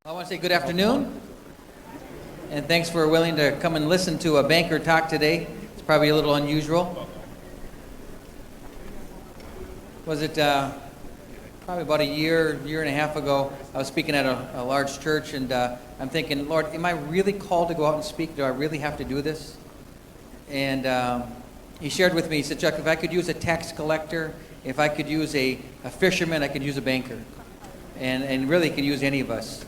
I want to say good afternoon, and thanks for willing to come and listen to a banker talk today. It's probably a little unusual. Was it probably about a year and a half ago, I was speaking at a large church, and I'm thinking, Lord, am I really called to go out and speak? Do I really have to do this? And he shared with me, he said, Chuck, if I could use a tax collector, if I could use a fisherman, I could use a banker. And really could use any of us.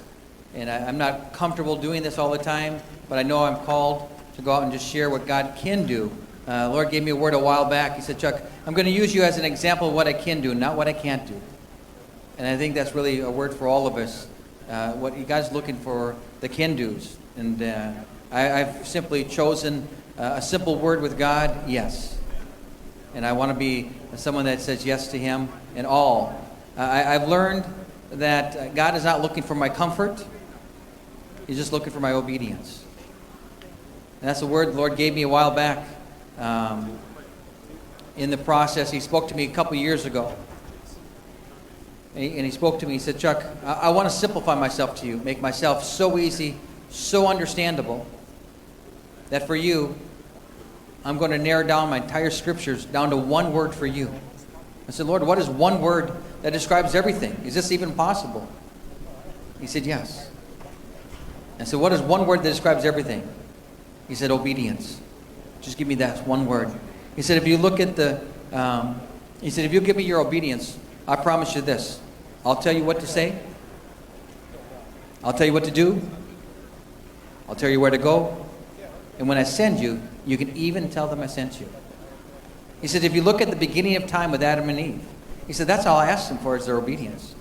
And I'm not comfortable doing this all the time, but I know I'm called to go out and just share what God can do. Lord gave me a word a while back. He said, Chuck, I'm going to use you as an example of what I can do, not what I can't do. And I think that's really a word for all of us. What God's looking for, the can-dos. And I've simply chosen a simple word with God, yes. And I want to be someone that says yes to Him in all. I've learned that God is not looking for my comfort. He's just looking for my obedience. And that's the word the Lord gave me a while back. In the process, He spoke to me a couple years ago. And he spoke to me, He said, Chuck, I want to simplify myself to you, make myself so easy, so understandable, that for you, I'm going to narrow down my entire scriptures down to one word for you. I said, Lord, what is one word that describes everything? Is this even possible? He said, yes. I said, what is one word that describes everything? He said, obedience. Just give me that one word. He said, if you look at if you give me your obedience, I promise you this. I'll tell you what to say. I'll tell you what to do. I'll tell you where to go. And when I send you, you can even tell them I sent you. He said, if you look at the beginning of time with Adam and Eve, he said, that's all I asked them for is their obedience.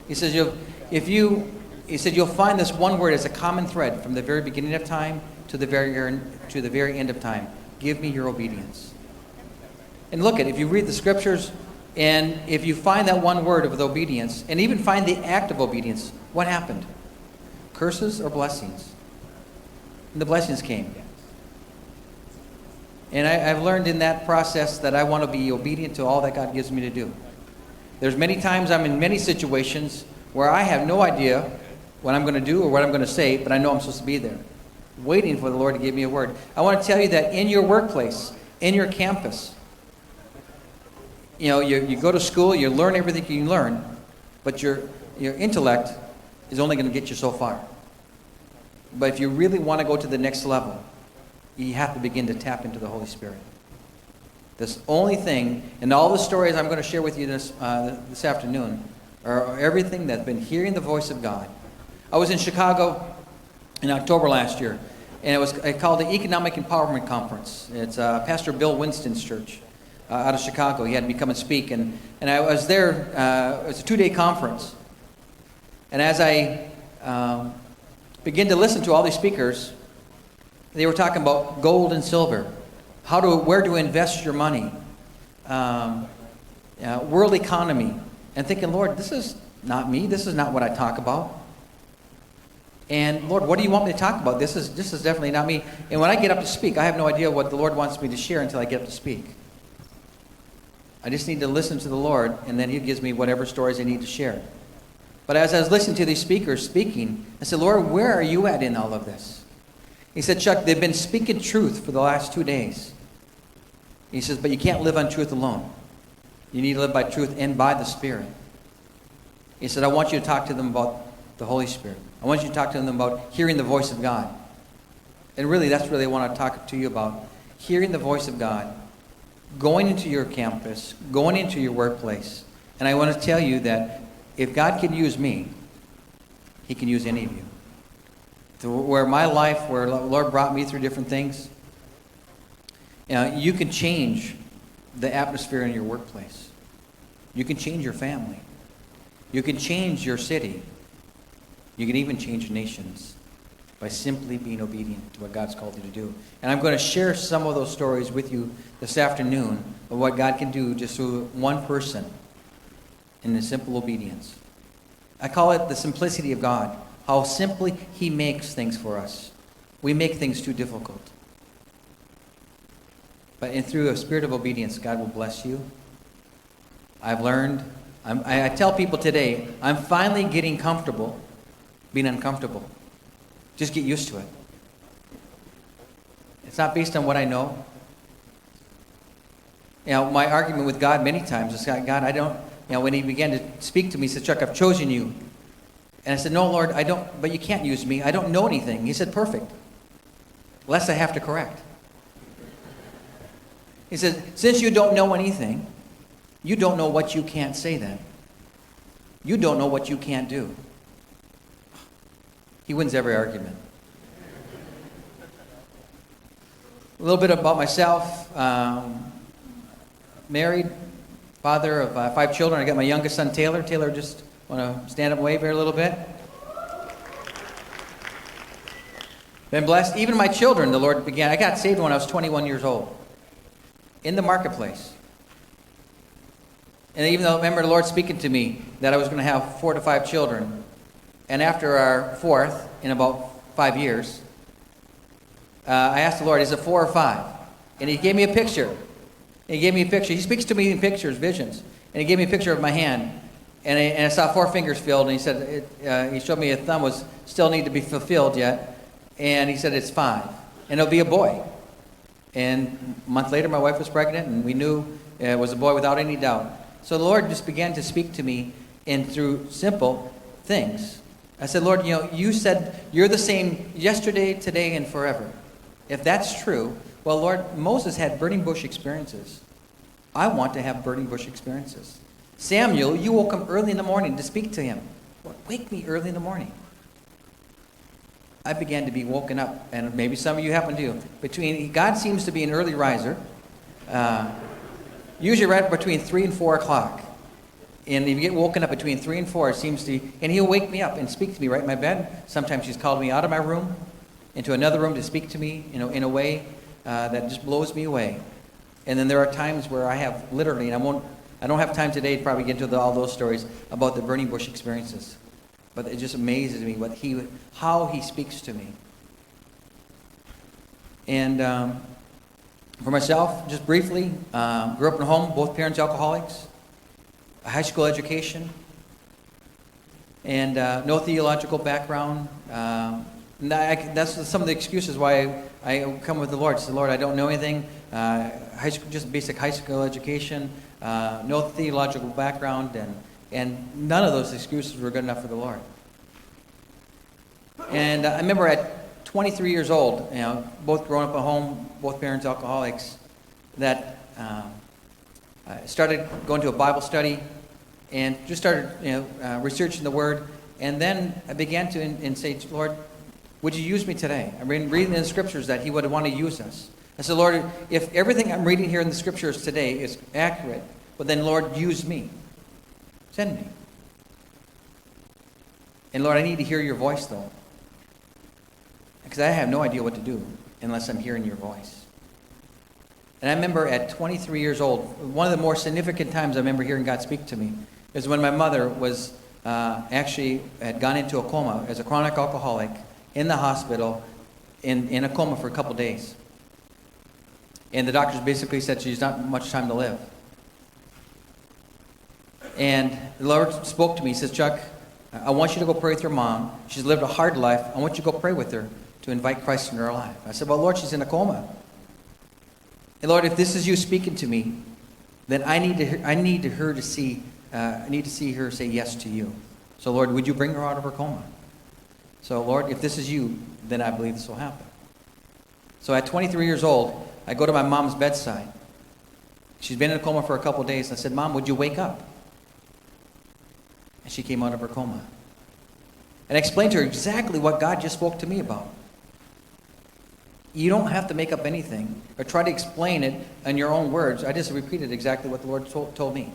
He says, you'll find this one word as a common thread from the very beginning of time to the very end of time. Give me your obedience. And look at, if you read the scriptures, and if you find that one word of obedience, and even find the act of obedience, what happened? Curses or blessings? And the blessings came. And I've learned in that process that I want to be obedient to all that God gives me to do. There's many times I'm in many situations where I have no idea what I'm going to do or what I'm going to say, but I know I'm supposed to be there, waiting for the Lord to give me a word. I want to tell you that in your workplace, in your campus, you go to school, you learn everything you can learn, but your intellect is only going to get you so far. But if you really want to go to the next level, you have to begin to tap into the Holy Spirit. This only thing, and all the stories I'm going to share with you this afternoon, are everything that's been hearing the voice of God. I was in Chicago in October last year, and it was called the Economic Empowerment Conference. It's Pastor Bill Winston's church out of Chicago. He had me come and speak, and I was there. It was a 2-day conference. And as I began to listen to all these speakers, they were talking about gold and silver, where to invest your money, world economy, and thinking, Lord, this is not me. This is not what I talk about. And Lord, what do you want me to talk about? This is definitely not me. And when I get up to speak, I have no idea what the Lord wants me to share until I get up to speak. I just need to listen to the Lord, and then He gives me whatever stories I need to share. But as I was listening to these speakers speaking, I said, Lord, where are you at in all of this? He said, Chuck, they've been speaking truth for the last 2 days. He says, but you can't live on truth alone. You need to live by truth and by the Spirit. He said, I want you to talk to them about the Holy Spirit. I want you to talk to them about hearing the voice of God. And really, that's what I want to talk to you about. Hearing the voice of God. Going into your campus. Going into your workplace. And I want to tell you that if God can use me, He can use any of you. Where my life, where the Lord brought me through different things, you can change the atmosphere in your workplace. You can change your family. You can change your city. You can even change nations by simply being obedient to what God's called you to do. And I'm going to share some of those stories with you this afternoon of what God can do just through one person in the simple obedience. I call it the simplicity of God. How simply He makes things for us. We make things too difficult. But through a spirit of obedience, God will bless you. I've learned I tell people today, I'm finally getting comfortable being uncomfortable. Just get used to it. It's not based on what I know. My argument with God many times is, God, I don't, when he began to speak to me, he said, Chuck, I've chosen you. And I said, no, Lord, I don't, but you can't use me. I don't know anything. He said, perfect. Lest I have to correct. He said, since you don't know anything, you don't know what you can't say then. You don't know what you can't do. He wins every argument. A little bit about myself. Married, father of 5 children. I got my youngest son, Taylor. Taylor, just want to stand up and wave here a little bit. Been blessed. Even my children, the Lord began. I got saved when I was 21 years old. In the marketplace. And even though I remember the Lord speaking to me that I was going to have 4 to 5 children. And after our 4th, in about 5 years, I asked the Lord, is it 4 or 5? And he gave me a picture. He gave me a picture. He speaks to me in pictures, visions. And he gave me a picture of my hand. And I saw 4 fingers filled. And he said, he showed me a thumb was still need to be fulfilled yet. And he said, it's 5. And it'll be a boy. And a month later, my wife was pregnant. And we knew it was a boy without any doubt. So the Lord just began to speak to me through simple things. I said, Lord, you said you're the same yesterday, today, and forever. If that's true, well, Lord, Moses had burning bush experiences. I want to have burning bush experiences. Samuel, you woke him early in the morning to speak to him. Lord, wake me early in the morning. I began to be woken up, and maybe some of you happen to. God seems to be an early riser, usually right between 3 and 4 o'clock. And if you get woken up between 3 and 4, it seems to, and he'll wake me up and speak to me right in my bed. Sometimes he's called me out of my room into another room to speak to me, in a way that just blows me away. And then there are times where I have literally, and I don't have time today to probably get into all those stories about the burning bush experiences. But it just amazes me how he speaks to me. And for myself, just briefly, grew up in a home, both parents alcoholics, a high school education, and no theological background. That's some of the excuses why I come with the Lord. I say, Lord, I don't know anything. Just basic high school education, no theological background, and none of those excuses were good enough for the Lord. And I remember at 23 years old, both growing up at home, both parents alcoholics, that I started going to a Bible study and just started researching the Word. And then I began to say, Lord, would you use me today? I've been reading in the Scriptures that he would want to use us. I said, Lord, if everything I'm reading here in the Scriptures today is accurate, well then, Lord, use me. Send me. And Lord, I need to hear your voice, though. Because I have no idea what to do unless I'm hearing your voice. And I remember at 23 years old, one of the more significant times I remember hearing God speak to me is when my mother was actually had gone into a coma as a chronic alcoholic in the hospital in a coma for a couple days. And the doctors basically said she's not much time to live. And the Lord spoke to me. He says, Chuck, I want you to go pray with your mom. She's lived a hard life. I want you to go pray with her to invite Christ into her life. I said, well, Lord, she's in a coma. And Lord, if this is you speaking to me, then I need her to see her say yes to you. So Lord, would you bring her out of her coma? So Lord, if this is you, then I believe this will happen. So at 23 years old, I go to my mom's bedside. She's been in a coma for a couple of days. I said, Mom, would you wake up? And she came out of her coma. And I explained to her exactly what God just spoke to me about. You don't have to make up anything or try to explain it in your own words. I just repeated exactly what the Lord told me. He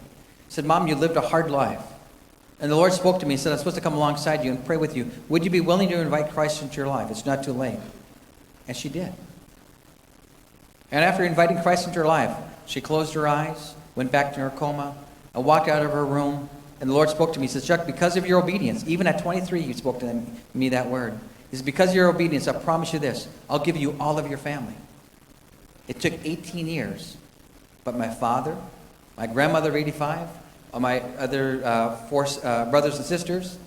said, Mom, you lived a hard life. And the Lord spoke to me and said, I'm supposed to come alongside you and pray with you. Would you be willing to invite Christ into your life? It's not too late. And she did. And after inviting Christ into her life, she closed her eyes, went back to her coma. I walked out of her room, and the Lord spoke to me. He says, Chuck, because of your obedience, even at 23, you spoke to me that word. He says, because of your obedience, I promise you this, I'll give you all of your family. It took 18 years, but my father, my grandmother of 85, my other 4 brothers and sisters,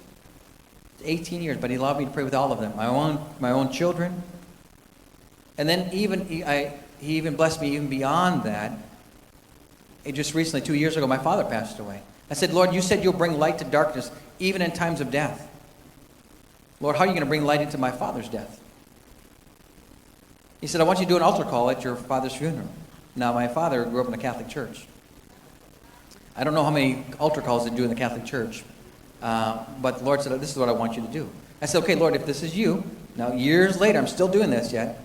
18 years, but he allowed me to pray with all of them. My own children. And then he even blessed me even beyond that. Just recently, 2 years ago, my father passed away. I said, Lord, you said you'll bring light to darkness even in times of death. Lord, how are you going to bring light into my father's death? He said, I want you to do an altar call at your father's funeral. Now, my father grew up in a Catholic church. I don't know how many altar calls they do in the Catholic church. But the Lord said, this is what I want you to do. I said, okay, Lord, if this is you. Now, years later, I'm still doing this yet.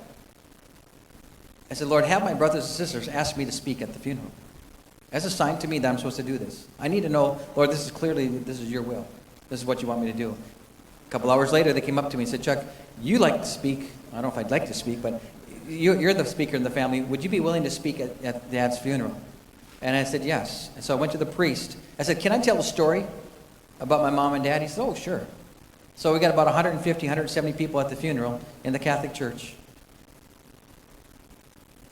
I said, Lord, have my brothers and sisters ask me to speak at the funeral. As a sign to me that I'm supposed to do this. I need to know, Lord, this is your will. This is what you want me to do. A couple hours later, they came up to me and said, Chuck, you like to speak. I don't know if I'd like to speak, but you're the speaker in the family. Would you be willing to speak at Dad's funeral? And I said, yes. And so I went to the priest. I said, can I tell a story about my mom and dad? He said, oh, sure. So we got about 150, 170 people at the funeral in the Catholic Church.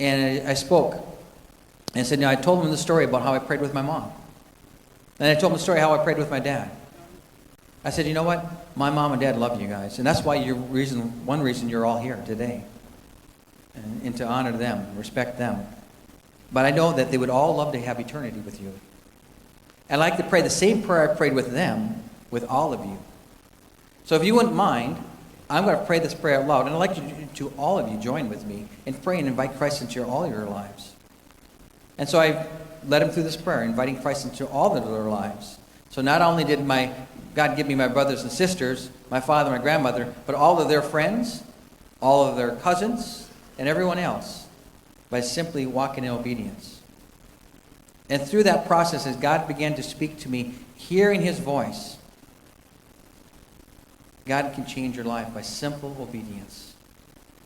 And I spoke. And I said, I told them the story about how I prayed with my mom. And I told them the story how I prayed with my dad. I said, you know what? My mom and dad love you guys. And that's why one reason you're all here today. And to honor them, respect them. But I know that they would all love to have eternity with you. I'd like to pray the same prayer I prayed with them, with all of you. So if you wouldn't mind, I'm going to pray this prayer out loud. And I'd like you to all of you join with me and pray and invite Christ into all your lives. And so I led them through this prayer, inviting Christ into all of their lives. So not only did God give me my brothers and sisters, my father, my grandmother, but all of their friends, all of their cousins, and everyone else, by simply walking in obedience. And through that process, as God began to speak to me, hearing his voice, God can change your life by simple obedience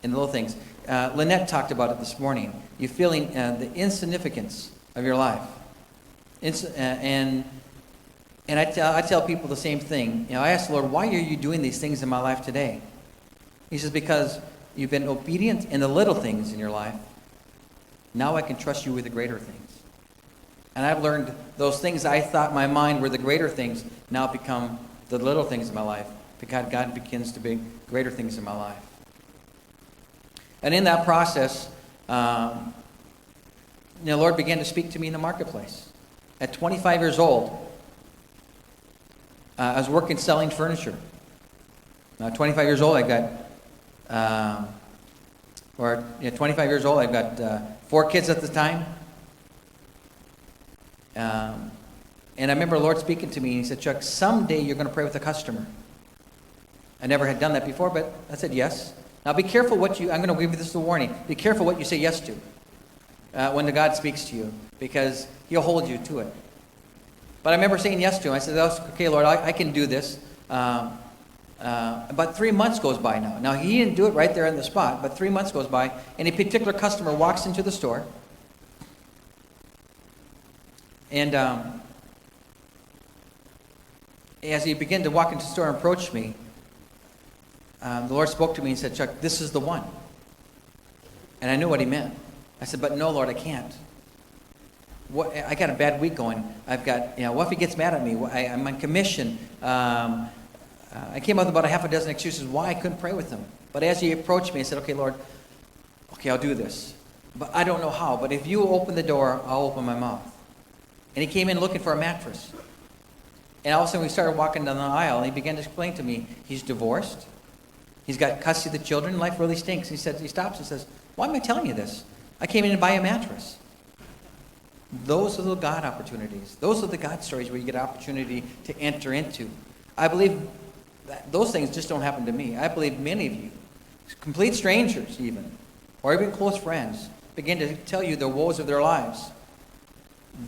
in little things. Lynette talked about it this morning. You feeling the insignificance of your life. And I tell people the same thing. I ask the Lord, why are you doing these things in my life today? He says, because you've been obedient in the little things in your life. Now I can trust you with the greater things. And I've learned those things I thought in my mind were the greater things now become the little things in my life, because God begins to be greater things in my life. And in that process, the Lord began to speak to me in the marketplace. At 25 years old, I was working selling furniture. 25 years old, I got, 25 years old, I've got 4 kids at the time. And I remember the Lord speaking to me, and he said, Chuck, someday you're going to pray with a customer. I never had done that before, but I said yes. Now be careful I'm going to give you this as a warning, be careful what you say yes to when the God speaks to you, because he'll hold you to it. But I remember saying yes to him. I said, okay, Lord, I can do this. About 3 months goes by now. Now, he didn't do it right there on the spot, but 3 months goes by, and a particular customer walks into the store. And as he began to walk into the store and approach me, the Lord spoke to me and said, Chuck, this is the one. And I knew what he meant. I said, but no, Lord, I can't. I got a bad week going. I've got, what if he gets mad at me? I'm on commission. I came up with about a half a dozen excuses why I couldn't pray with him. But as he approached me, I said, okay, Lord, okay, I'll do this. But I don't know how. But if you open the door, I'll open my mouth. And he came in looking for a mattress. And all of a sudden we started walking down the aisle, and he began to explain to me, he's divorced. He's got custody of the children. Life really stinks. He stops and says, why am I telling you this? I came in to buy a mattress. Those are the God opportunities. Those are the God stories where you get an opportunity to enter into. I believe that those things just don't happen to me. I believe many of you, complete strangers even, or even close friends, begin to tell you the woes of their lives.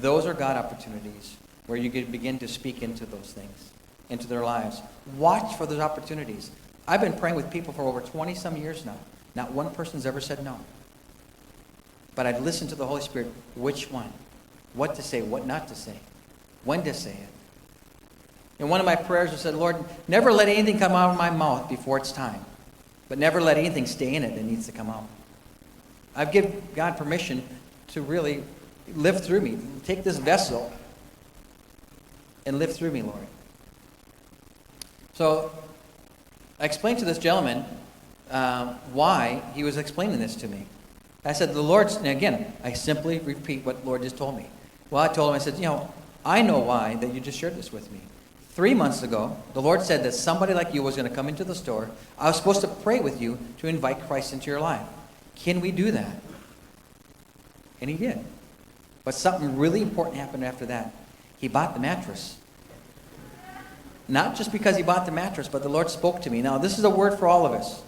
Those are God opportunities where you can begin to speak into those things, into their lives. Watch for those opportunities. I've been praying with people for over 20-some years now. Not one person's ever said no. But I've listened to the Holy Spirit, which one, what to say, what not to say, when to say it. And one of my prayers was said, Lord, never let anything come out of my mouth before it's time, but never let anything stay in it that needs to come out. I've given God permission to really live through me. Take this vessel and live through me, Lord. So I explained to this gentleman why he was explaining this to me. I said, the Lord's, and again, I simply repeat what the Lord just told me. Well, I told him, I said, I know why that you just shared this with me. 3 months ago, the Lord said that somebody like you was going to come into the store. I was supposed to pray with you to invite Christ into your life. Can we do that? And he did. But something really important happened after that. He bought the mattress. Not just because he bought the mattress, but the Lord spoke to me. Now, this is a word for all of us.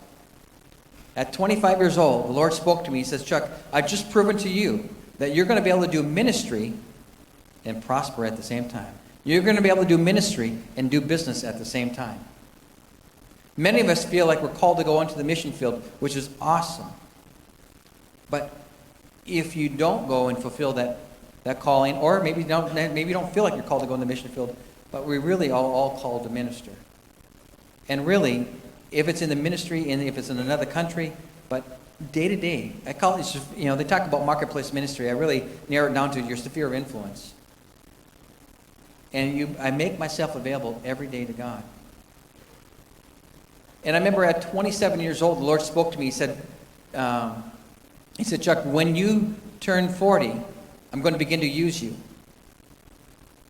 At 25 years old, the Lord spoke to me. He says, Chuck, I've just proven to you that you're going to be able to do ministry and prosper at the same time. You're going to be able to do ministry and do business at the same time. Many of us feel like we're called to go into the mission field, which is awesome. But if you don't go and fulfill that calling, or maybe you don't feel like you're called to go in the mission field, but we really are all called to minister. And really, if it's in the ministry and if it's in another country, but day to day, I call it, they talk about marketplace ministry. I really narrow it down to your sphere of influence. And I make myself available every day to God. And I remember at 27 years old, the Lord spoke to me. He said, Chuck, when you turn 40, I'm going to begin to use you.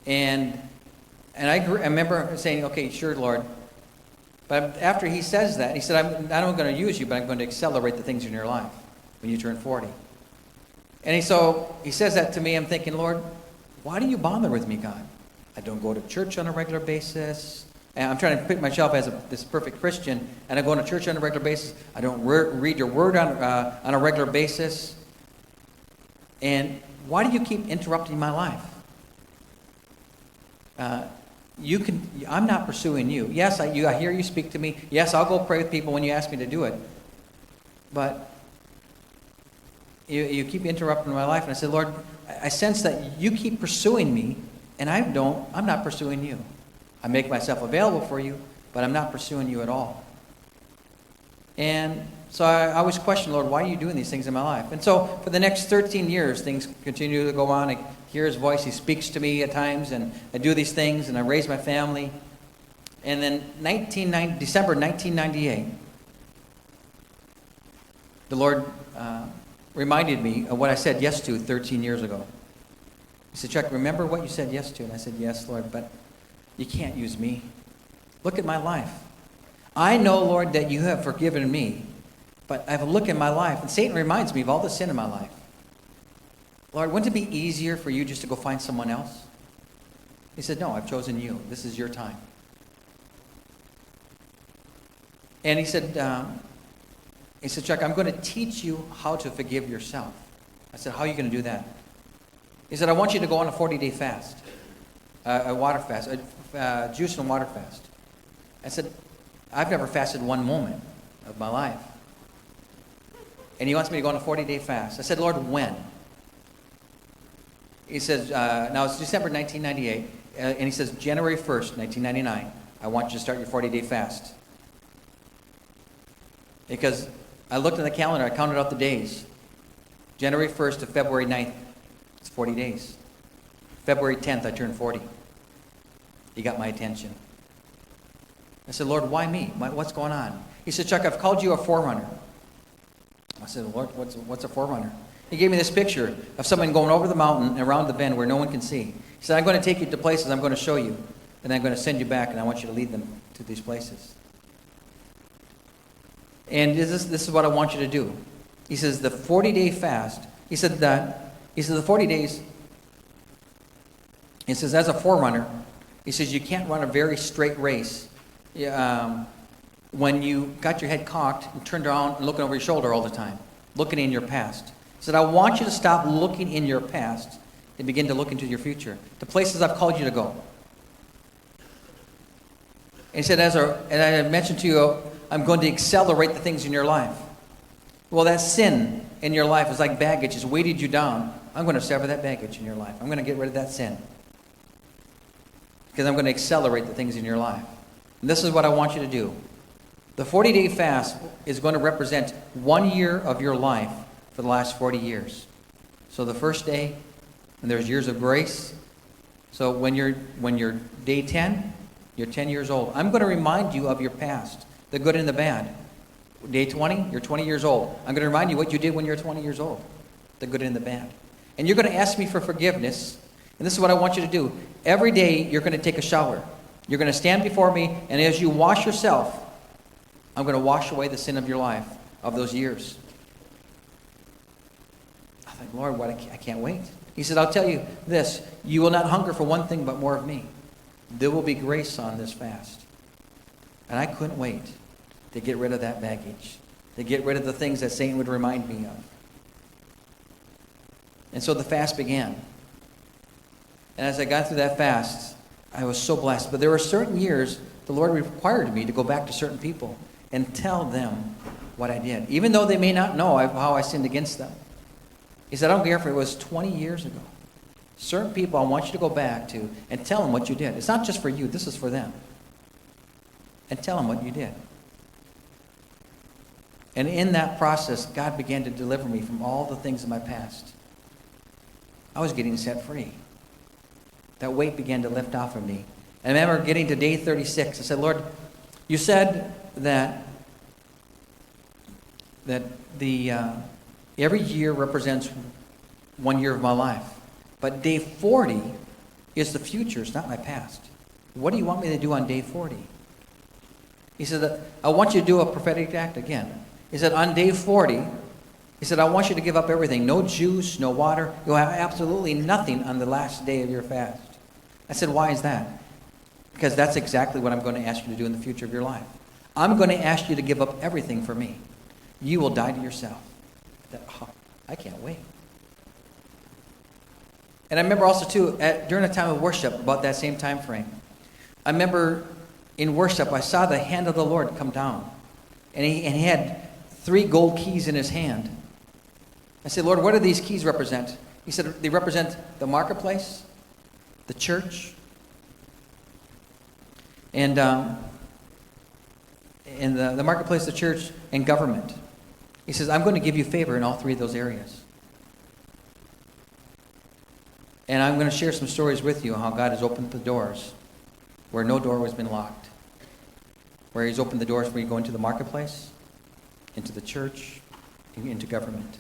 And I remember saying, okay, sure, Lord. But after he says that, he said, I'm not only going to use you, but I'm going to accelerate the things in your life when you turn 40. And so he says that to me. I'm thinking, Lord, why do you bother with me, God? I don't go to church on a regular basis. And I'm trying to put myself as this perfect Christian, and I go to church on a regular basis. I don't read your word on a regular basis. And why do you keep interrupting my life? I'm not pursuing you. Yes, I hear you speak to me. Yes, I'll go pray with people when you ask me to do it. But you keep interrupting my life. And I said, Lord, I sense that you keep pursuing me, and I'm not pursuing you. I make myself available for you, but I'm not pursuing you at all. And so I always question, Lord, why are you doing these things in my life? And so for the next 13 years, things continue to go on. I hear his voice. He speaks to me at times, and I do these things, and I raise my family. And then December 1998, the Lord reminded me of what I said yes to 13 years ago. He said, Chuck, remember what you said yes to? And I said, yes, Lord, but you can't use me. Look at my life. I know, Lord, that you have forgiven me, but I have a look at my life, and Satan reminds me of all the sin in my life. Lord, wouldn't it be easier for you just to go find someone else? He said, no, I've chosen you. This is your time. And he said, Chuck, I'm going to teach you how to forgive yourself. I said, how are you going to do that? He said, I want you to go on a 40-day fast, a water fast, a juice and water fast. I said, I've never fasted one moment of my life. And he wants me to go on a 40-day fast. I said, Lord, when? He says, now it's December 1998, and he says, January 1st, 1999, I want you to start your 40-day fast. Because I looked at the calendar, I counted out the days. January 1st to February 9th, it's 40 days. February 10th, I turned 40. He got my attention. I said, Lord, why me? What's going on? He said, Chuck, I've called you a forerunner. I said, Lord, what's a forerunner? He gave me this picture of someone going over the mountain and around the bend where no one can see. He said, I'm going to take you to places, I'm going to show you, and I'm going to send you back, and I want you to lead them to these places. And this is what I want you to do. He says, the 40-day fast, he said the 40 days, he says, as a forerunner, he says, you can't run a very straight race when you got your head cocked and turned around and looking over your shoulder all the time, looking in your past. He said, I want you to stop looking in your past and begin to look into your future, the places I've called you to go. And he said, and I mentioned to you, I'm going to accelerate the things in your life. Well, that sin in your life is like baggage. It's weighted you down. I'm going to sever that baggage in your life. I'm going to get rid of that sin. Because I'm going to accelerate the things in your life. And this is what I want you to do. The 40-day fast is going to represent 1 year of your life for the last 40 years. So the first day, and there's years of grace. So when you're day 10, you're 10 years old. I'm going to remind you of your past. the good and the bad. Day 20, you're 20 years old. I'm going to remind you what you did when you're 20 years old, the good and the bad. And you're going to ask me for forgiveness, and this is what I want you to do. Every day, you're going to take a shower. You're going to stand before me, and as you wash yourself, I'm going to wash away the sin of your life, of those years. I thought, Lord, what? I can't wait. He said, I'll tell you this. You will not hunger for one thing but more of me. There will be grace on this fast. And I couldn't wait to get rid of that baggage, to get rid of the things that Satan would remind me of. And so the fast began. And as I got through that fast, I was so blessed. But there were certain years the Lord required me to go back to certain people and tell them what I did, even though they may not know how I sinned against them. He said, I don't care if it was 20 years ago. Certain people I want you to go back to and tell them what you did. It's not just for you. This is for them. And tell them what you did. And in that process, God began to deliver me from all the things in my past. I was getting set free. That weight began to lift off of me. And I remember getting to day 36. I said, Lord, you said that every year represents 1 year of my life. But day 40 is the future. It's not my past. What do you want me to do on day 40? He said, I want you to do a prophetic act again. He said, on day 40, he said, I want you to give up everything. No juice, no water. You'll have absolutely nothing on the last day of your fast. I said, why is that? Because that's exactly what I'm going to ask you to do in the future of your life. I'm going to ask you to give up everything for me. You will die to yourself. I can't wait. And I remember also, too, during a time of worship, about that same time frame, I remember in worship, I saw the hand of the Lord come down. And he had 3 gold keys in his hand. I said, Lord, what do these keys represent? He said, they represent the marketplace, the church, and the marketplace, the church, and government. He says, I'm going to give you favor in all 3 of those areas. And I'm going to share some stories with you how God has opened the doors where no door has been locked. Where he's opened the doors where you go into the marketplace, into the church, and into government.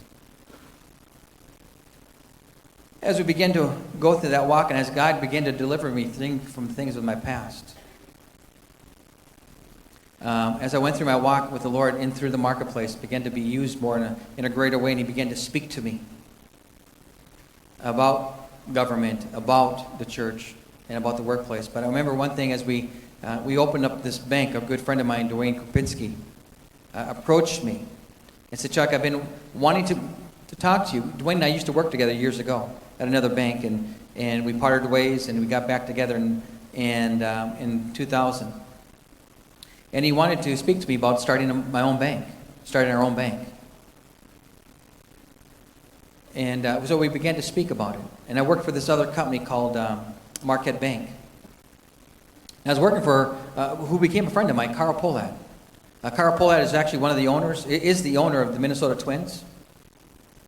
As we begin to go through that walk, and as God began to deliver me from things of my past, as I went through my walk with the Lord in through the marketplace, began to be used more in a greater way, and he began to speak to me about government, about the church, and about the workplace. But I remember one thing as we opened up this bank. A good friend of mine, Dwayne Kropinski, approached me and said, Chuck, I've been wanting to talk to you. Dwayne and I used to work together years ago at another bank, and we parted ways, and we got back together in 2000. And he wanted to speak to me about starting my own bank, starting our own bank. And so we began to speak about it. And I worked for this other company called Marquette Bank. And I was working for who became a friend of mine, Carl Pohlad. Carl Pohlad is actually one of the owners, is the owner of the Minnesota Twins.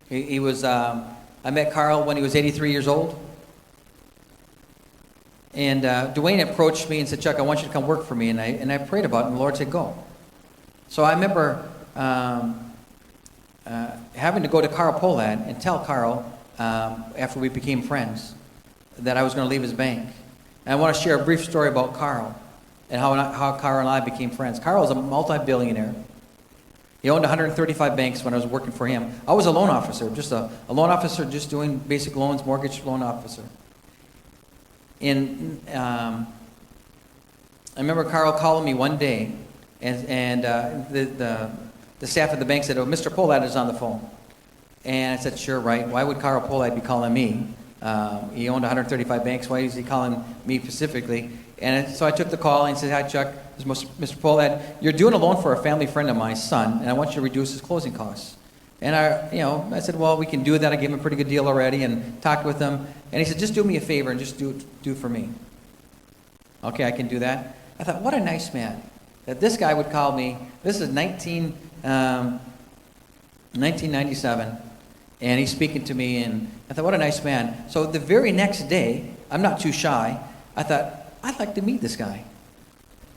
He was, I met Carl when he was 83 years old. And Dwayne approached me and said, Chuck, I want you to come work for me. And I prayed about it, and the Lord said, go. So I remember having to go to Carl Pohlad and tell Carl, after we became friends, that I was going to leave his bank. And I want to share a brief story about Carl and how Carl and I became friends. Carl was a multi-billionaire. He owned 135 banks when I was working for him. I was a loan officer, just a loan officer, just doing basic loans, mortgage loan officer. And I remember Carl calling me one day, and the staff at the bank said, "Oh, Mr. Pohlad is on the phone." And I said, "Sure, right. Why would Carl Pohlad be calling me? He owned 135 banks. Why is he calling me specifically?" And so I took the call and said, "Hi, Chuck. This is Mr. Pohlad. You're doing a loan for a family friend of mine's son, and I want you to reduce his closing costs." And I said, "Well, we can do that. I gave him a pretty good deal already," and talked with him. And he said, "Just do me a favor and just do it for me." Okay, I can do that. I thought, what a nice man that this guy would call me. This is 1997, and he's speaking to me, and I thought, what a nice man. So the very next day, I'm not too shy, I thought, I'd like to meet this guy.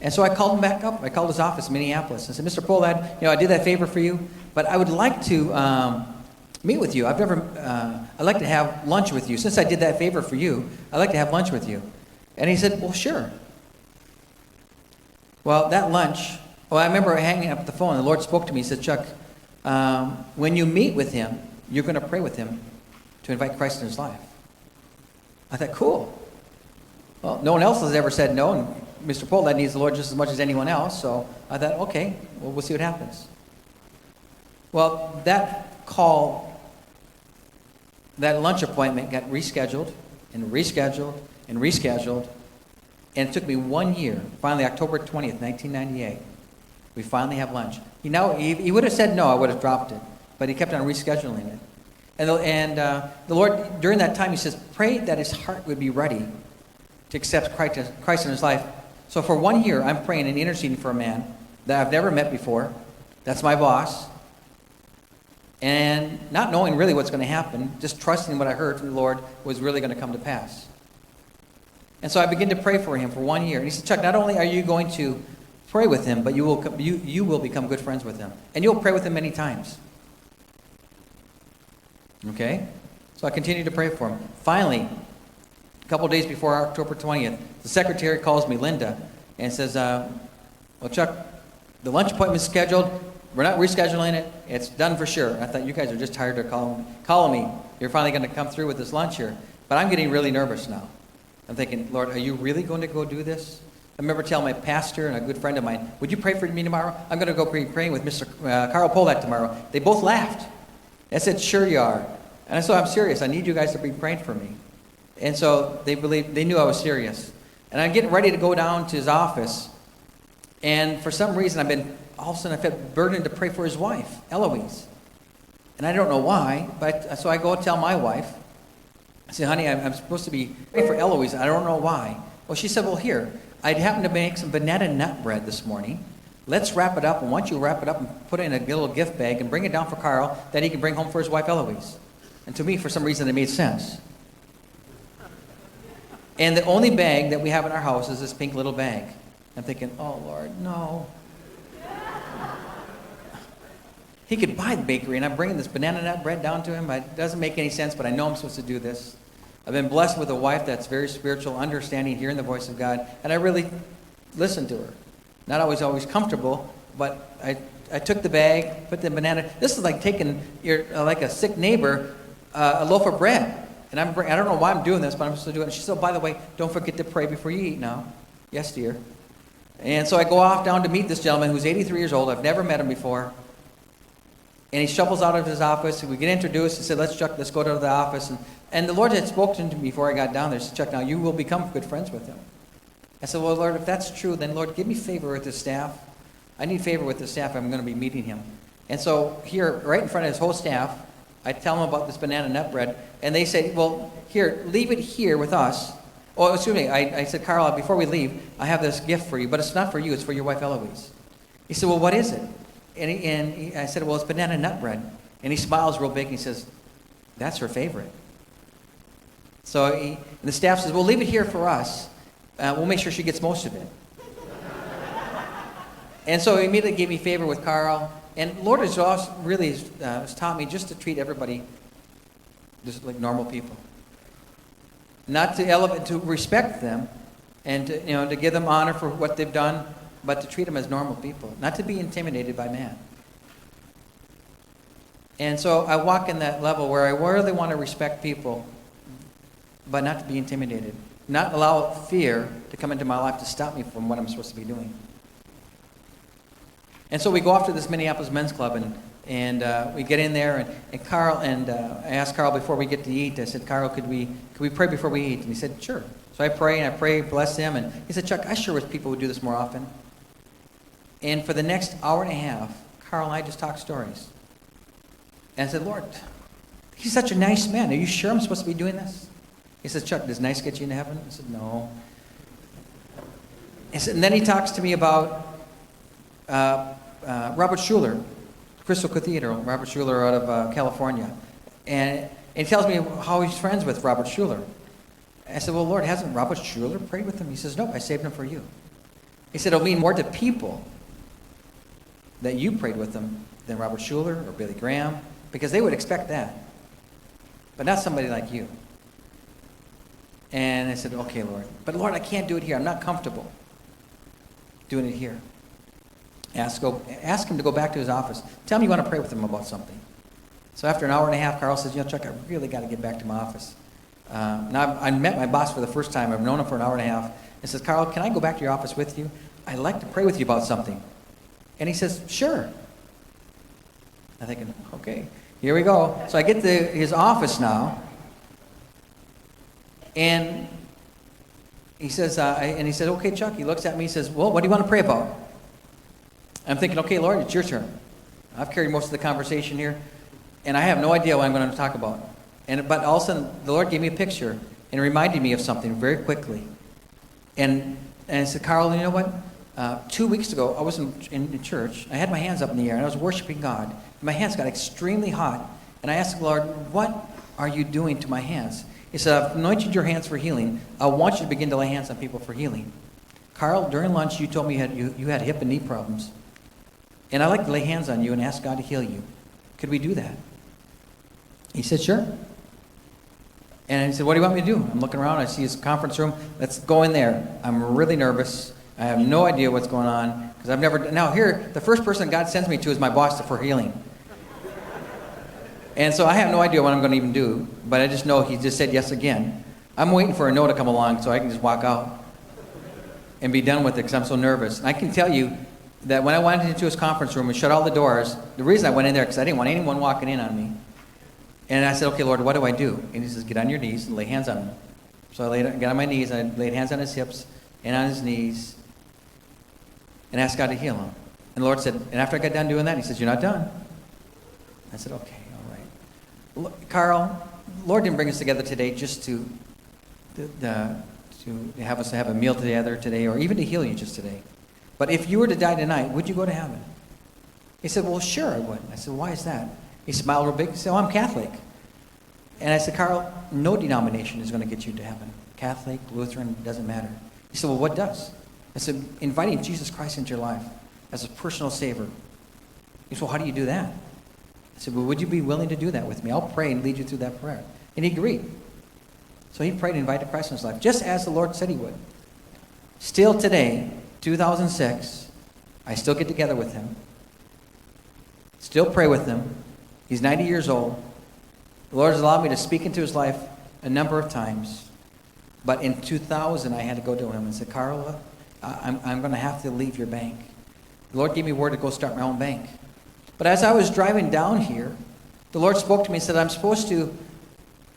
And so I called him back up. I called his office in Minneapolis and said, Mr. Pohlad, I did that favor for you, but I would like to meet with you. I'd like to have lunch with you. Since I did that favor for you, I'd like to have lunch with you. And he said, well, sure. Well, that lunch, I remember hanging up the phone. The Lord spoke to me. He said, Chuck, when you meet with him, you're going to pray with him to invite Christ in his life. I thought, cool. Well, no one else has ever said no, and Mr. Pohlad needs the Lord just as much as anyone else, so I thought, okay, well, we'll see what happens. Well, that call, that lunch appointment got rescheduled and rescheduled and rescheduled, and it took me 1 year. Finally, October 20th, 1998, we finally have lunch. He would have said no, I would have dropped it, but he kept on rescheduling it. And the Lord, during that time, he says, pray that his heart would be ready to accept Christ in his life. So for 1 year, I'm praying and interceding for a man that I've never met before. That's my boss. And not knowing really what's going to happen, just trusting what I heard from the Lord was really going to come to pass. And so I began to pray for him for 1 year. And he said, Chuck, not only are you going to pray with him, but you will become good friends with him. And you'll pray with him many times. Okay? So I continued to pray for him. Finally, a couple of days before October 20th, the secretary calls me, Linda, and says, well, Chuck, the lunch appointment's scheduled. We're not rescheduling it. It's done for sure. I thought, you guys are just tired of calling me. You're finally going to come through with this lunch here. But I'm getting really nervous now. I'm thinking, Lord, are you really going to go do this? I remember telling my pastor and a good friend of mine, would you pray for me tomorrow? I'm going to go praying with Mr. Carl Pohlad tomorrow. They both laughed. I said, sure you are. And so I'm serious. I need you guys to be praying for me. And so they knew I was serious. And I'm getting ready to go down to his office. And for some reason, all of a sudden I felt burdened to pray for his wife, Eloise. And I don't know why, but so I go tell my wife. I said, honey, I'm supposed to be praying for Eloise. I don't know why. Well, she said, well, here, I happened to make some banana nut bread this morning. Let's wrap it up. And once you wrap it up and put it in a little gift bag and bring it down for Carl, that he can bring home for his wife, Eloise. And to me, for some reason, it made sense. And the only bag that we have in our house is this pink little bag. I'm thinking, oh, Lord, no. He could buy the bakery, and I'm bringing this banana nut bread down to him. It doesn't make any sense, but I know I'm supposed to do this. I've been blessed with a wife that's very spiritual, understanding, hearing the voice of God, and I really listen to her. Not always comfortable, but I took the bag, put the banana. This is like taking like a sick neighbor a loaf of bread. And I don't know why I'm doing this, but I'm supposed to do it. And she said, oh, by the way, don't forget to pray before you eat now. Yes, dear. And so I go off down to meet this gentleman who's 83 years old. I've never met him before. And he shuffles out of his office. We get introduced. He said, let's go to the office. And the Lord had spoken to me before I got down there. He said, Chuck, now you will become good friends with him. I said, well, Lord, if that's true, then, Lord, give me favor with the staff. I need favor with the staff. I'm going to be meeting him. And so here, right in front of his whole staff, I tell them about this banana nut bread, and they say, well, here, leave it here with us. Oh, excuse me, I said, Carl, before we leave, I have this gift for you, but it's not for you, it's for your wife, Eloise. He said, well, what is it? And I said, well, it's banana nut bread. And he smiles real big, and he says, that's her favorite. So and the staff says, well, leave it here for us. We'll make sure she gets most of it. And so he immediately gave me favor with Carl. And Lord has also really has taught me just to treat everybody just like normal people. Not to respect them and to give them honor for what they've done, but to treat them as normal people. Not to be intimidated by man. And so I walk in that level where I really want to respect people, but not to be intimidated. Not allow fear to come into my life to stop me from what I'm supposed to be doing. And so we go off to this Minneapolis men's club, and we get in there, and Carl, and I asked Carl before we get to eat, I said, Carl, could we pray before we eat? And he said, sure. So I pray, bless him, and he said, Chuck, I sure wish people would do this more often. And for the next hour and a half, Carl and I just talked stories. And I said, Lord, he's such a nice man. Are you sure I'm supposed to be doing this? He says, Chuck, does nice get you into heaven? I said, no. And then he talks to me about Robert Schuller, Crystal Cathedral, Robert Schuller out of California. And he tells me how he's friends with Robert Schuller. I said, well, Lord, hasn't Robert Schuller prayed with him? He says, nope, I saved him for you. He said, it'll mean more to people that you prayed with them than Robert Schuller or Billy Graham, because they would expect that. But not somebody like you. And I said, okay, Lord. But Lord, I can't do it here. I'm not comfortable doing it here. Ask him to go back to his office. Tell him you want to pray with him about something. So after an hour and a half, Carl says, Chuck, I really got to get back to my office. Now, I met my boss for the first time. I've known him for an hour and a half. And says, Carl, can I go back to your office with you? I'd like to pray with you about something. And he says, sure. I'm thinking, okay, here we go. So I get to his office now. And he says, okay, Chuck. He looks at me. He says, well, what do you want to pray about? I'm thinking, okay, Lord, it's your turn. I've carried most of the conversation here, and I have no idea what I'm going to talk about. But all of a sudden, the Lord gave me a picture and reminded me of something very quickly. And I said, Carl, you know what? 2 weeks ago, I was in church. I had my hands up in the air, and I was worshiping God. My hands got extremely hot, and I asked the Lord, what are you doing to my hands? He said, I've anointed your hands for healing. I want you to begin to lay hands on people for healing. Carl, during lunch, you told me you had hip and knee problems. And I'd like to lay hands on you and ask God to heal you. Could we do that? He said, sure. And I said, what do you want me to do? I'm looking around. I see his conference room. Let's go in there. I'm really nervous. I have no idea what's going on. Because I've never... Now here, the first person God sends me to is my boss for healing. And so I have no idea what I'm going to even do. But I just know he just said yes again. I'm waiting for a no to come along so I can just walk out and be done with it because I'm so nervous. And I can tell you that when I went into his conference room and shut all the doors, the reason I went in there because I didn't want anyone walking in on me. And I said, okay, Lord, what do I do? And he says, get on your knees and lay hands on him. So I got on my knees, I laid hands on his hips and on his knees and asked God to heal him. And the Lord said, and after I got done doing that, he says, you're not done. I said, okay, all right. Carl, the Lord didn't bring us together today just to have us have a meal together today or even to heal you just today. But if you were to die tonight, would you go to heaven? He said, well, sure I would. I said, why is that? He smiled real big. He said, oh, I'm Catholic. And I said, Carl, no denomination is going to get you to heaven. Catholic, Lutheran, doesn't matter. He said, well, what does? I said, inviting Jesus Christ into your life as a personal savior. He said, well, how do you do that? I said, well, would you be willing to do that with me? I'll pray and lead you through that prayer. And he agreed. So he prayed and invited Christ in his life, just as the Lord said he would. Still today, 2006, I still get together with him. Still pray with him. He's 90 years old. The Lord has allowed me to speak into his life a number of times. But in 2000, I had to go to him and say, Carl, I'm going to have to leave your bank. The Lord gave me word to go start my own bank. But as I was driving down here, the Lord spoke to me and said, I'm supposed to...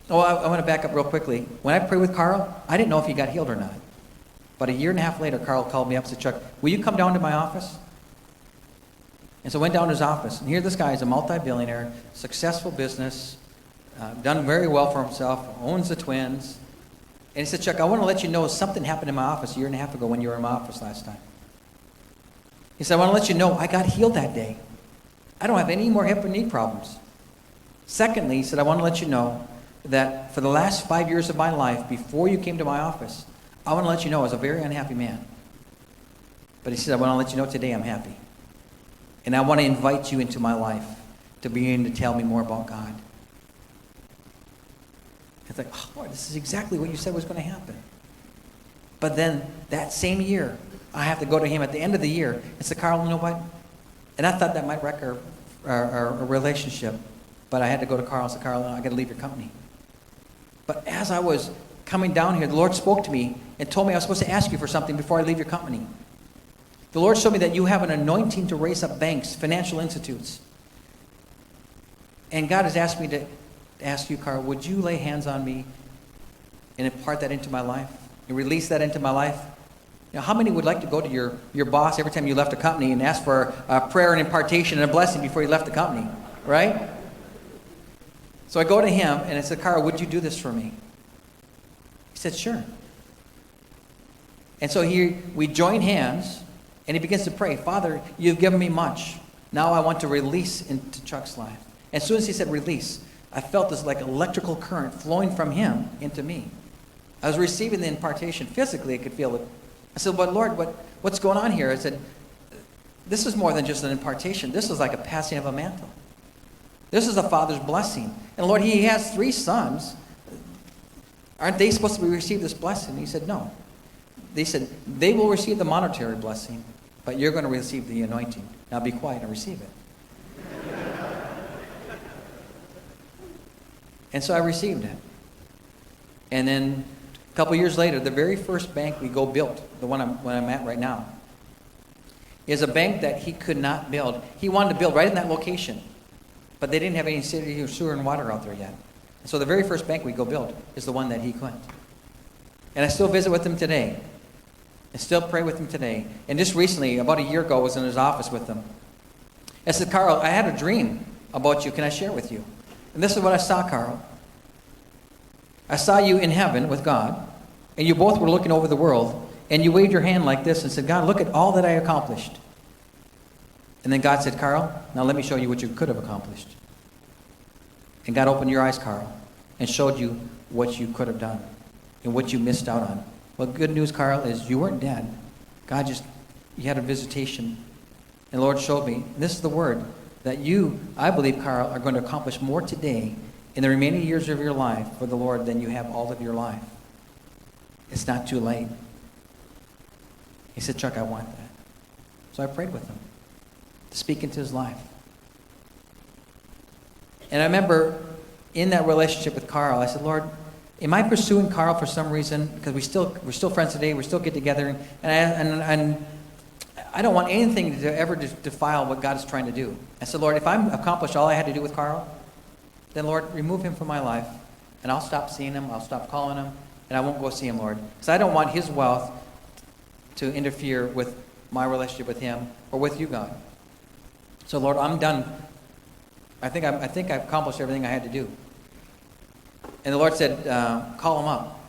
I want to back up real quickly. When I prayed with Carl, I didn't know if he got healed or not. But a year and a half later, Carl called me up and said, Chuck, will you come down to my office? And so I went down to his office. And here this guy is a multi-billionaire, successful business, done very well for himself, owns the twins. And he said, Chuck, I want to let you know something happened in my office a year and a half ago when you were in my office last time. He said, I want to let you know I got healed that day. I don't have any more hip or knee problems. Secondly, he said, I want to let you know that for the last 5 years of my life, before you came to my office, I want to let you know I was a very unhappy man. But he said, I want to let you know today I'm happy. And I want to invite you into my life to begin to tell me more about God. It's like, oh, Lord, this is exactly what you said was going to happen. But then that same year, I have to go to him at the end of the year and say, Carl, you know what? And I thought that might wreck our relationship. But I had to go to Carl and say, Carl, I got to leave your company. But as I was coming down here, the Lord spoke to me and told me I was supposed to ask you for something before I leave your company. The Lord showed me that you have an anointing to raise up banks, financial institutes. And God has asked me to ask you, Carl, would you lay hands on me and impart that into my life and release that into my life? Now, how many would like to go to your boss every time you left a company and ask for a prayer and impartation and a blessing before you left the company, right? So I go to him and I said, Carl, would you do this for me? He said, sure. And so we join hands and he begins to pray, Father, you've given me much. Now I want to release into Chuck's life. And as soon as he said release, I felt this like electrical current flowing from him into me. I was receiving the impartation physically. I could feel it I said, but Lord, what's going on here? I said, this is more than just an impartation. This is like a passing of a mantle. This is a father's blessing. And Lord, he has 3 sons. Aren't they supposed to receive this blessing? He said, no. They said, they will receive the monetary blessing, but you're going to receive the anointing. Now be quiet and receive it. And so I received it. And then a couple years later, the very first bank we built, the one I'm at right now, is a bank that he could not build. He wanted to build right in that location, but they didn't have any city or sewer and water out there yet. And so the very first bank we build is the one that he couldn't. And I still visit with him today. I still pray with him today. And just recently, about a year ago, I was in his office with him. I said, Carl, I had a dream about you. Can I share with you? And this is what I saw, Carl. I saw you in heaven with God, and you both were looking over the world, and you waved your hand like this and said, God, look at all that I accomplished. And then God said, Carl, now let me show you what you could have accomplished. And God opened your eyes, Carl, and showed you what you could have done and what you missed out on. Well, good news, Carl, is you weren't dead. You had a visitation. And the Lord showed me, and this is the word, that you, I believe, Carl, are going to accomplish more today in the remaining years of your life for the Lord than you have all of your life. It's not too late. He said, Chuck, I want that. So I prayed with him to speak into his life. And I remember in that relationship with Carl, I said, Lord, am I pursuing Carl for some reason? Because we're still friends today. We still get together. And I don't want anything to ever defile what God is trying to do. I said, Lord, if I'm accomplished all I had to do with Carl, then, Lord, remove him from my life. And I'll stop seeing him. I'll stop calling him. And I won't go see him, Lord. Because I don't want his wealth to interfere with my relationship with him or with you, God. So, Lord, I'm done. I think I've accomplished everything I had to do. And the Lord said, call him up.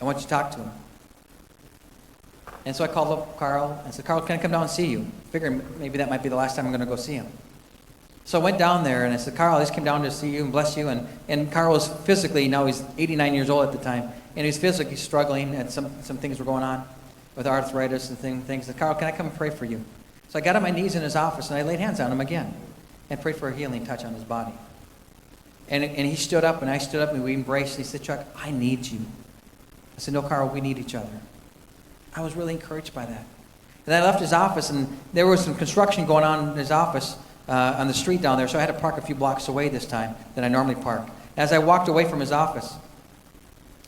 I want you to talk to him. And so I called up Carl and said, Carl, can I come down and see you? Figuring maybe that might be the last time I'm going to go see him. So I went down there and I said, Carl, I just came down to see you and bless you. And Carl was physically, now he's 89 years old at the time, and he's physically struggling, and some things were going on with arthritis and things. And Carl, can I come and pray for you? So I got on my knees in his office and I laid hands on him again and prayed for a healing touch on his body. And he stood up and I stood up and we embraced. He said, Chuck, I need you. I said, no, Carl, we need each other. I was really encouraged by that. And I left his office, and there was some construction going on in his office on the street down there, so I had to park a few blocks away this time than I normally park. As I walked away from his office,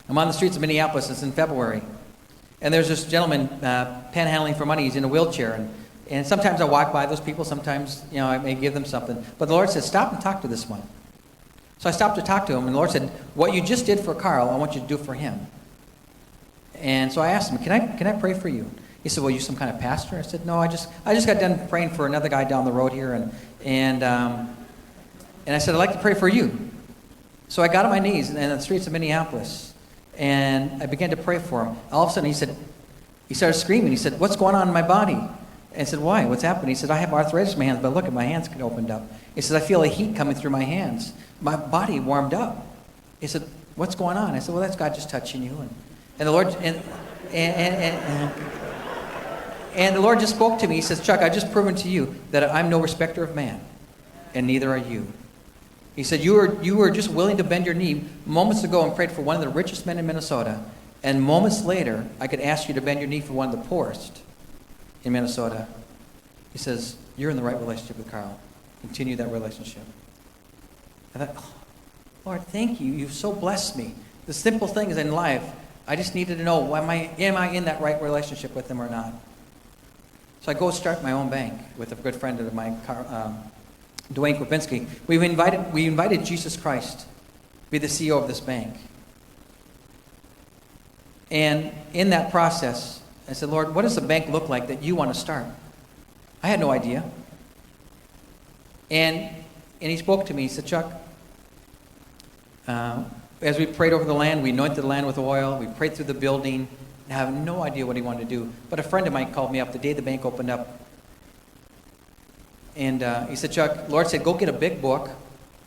I'm on the streets of Minneapolis. It's in February. And there's this gentleman panhandling for money. He's in a wheelchair. And sometimes I walk by those people. Sometimes, I may give them something. But the Lord said, stop and talk to this one. So I stopped to talk to him, and the Lord said, what you just did for Carl, I want you to do for him. And so I asked him, can I pray for you? He said, well, you some kind of pastor? I said, no, I just got done praying for another guy down the road here, and I said, I'd like to pray for you. So I got on my knees in the streets of Minneapolis, and I began to pray for him. All of a sudden, he started screaming. He said, what's going on in my body? And I said, why? What's happening? He said, I have arthritis in my hands, but look, at my hands get opened up. He said, I feel a heat coming through my hands. My body warmed up. He said, what's going on? I said, well, that's God just touching you. And the Lord and the Lord just spoke to me. He says, Chuck, I've just proven to you that I'm no respecter of man, and neither are you. He said, you were just willing to bend your knee moments ago and prayed for one of the richest men in Minnesota, and moments later, I could ask you to bend your knee for one of the poorest in Minnesota. He says, you're in the right relationship with Carl. Continue that relationship. I thought, oh, Lord, thank you. You've so blessed me. The simple things in life, I just needed to know, am I in that right relationship with him or not? So I go start my own bank with a good friend of mine, Dwayne Kropinski. We invited Jesus Christ to be the CEO of this bank. And in that process, I said, Lord, what does the bank look like that you want to start? I had no idea. And he spoke to me. He said, Chuck, as we prayed over the land, we anointed the land with oil, we prayed through the building. I have no idea what he wanted to do. But a friend of mine called me up the day the bank opened up. And he said, Chuck, Lord said, go get a big book,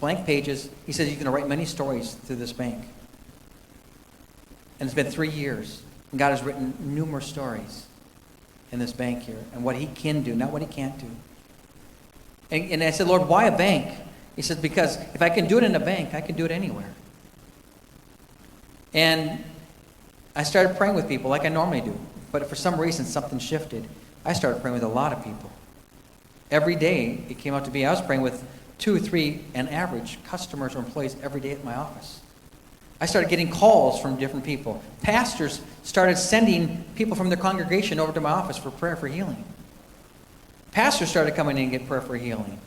blank pages. He said, you're going to write many stories through this bank. And it's been 3 years. And God has written numerous stories in this bank here, and what he can do, not what he can't do. And I said, Lord, why a bank? He said, because if I can do it in a bank, I can do it anywhere. And I started praying with people like I normally do. But for some reason, something shifted. I started praying with a lot of people. Every day, it came out to be, I was praying with 2 or 3, on average, customers or employees every day at my office. I started getting calls from different people. Pastors started sending people from their congregation over to my office for prayer for healing. Pastors started coming in and get prayer for healing.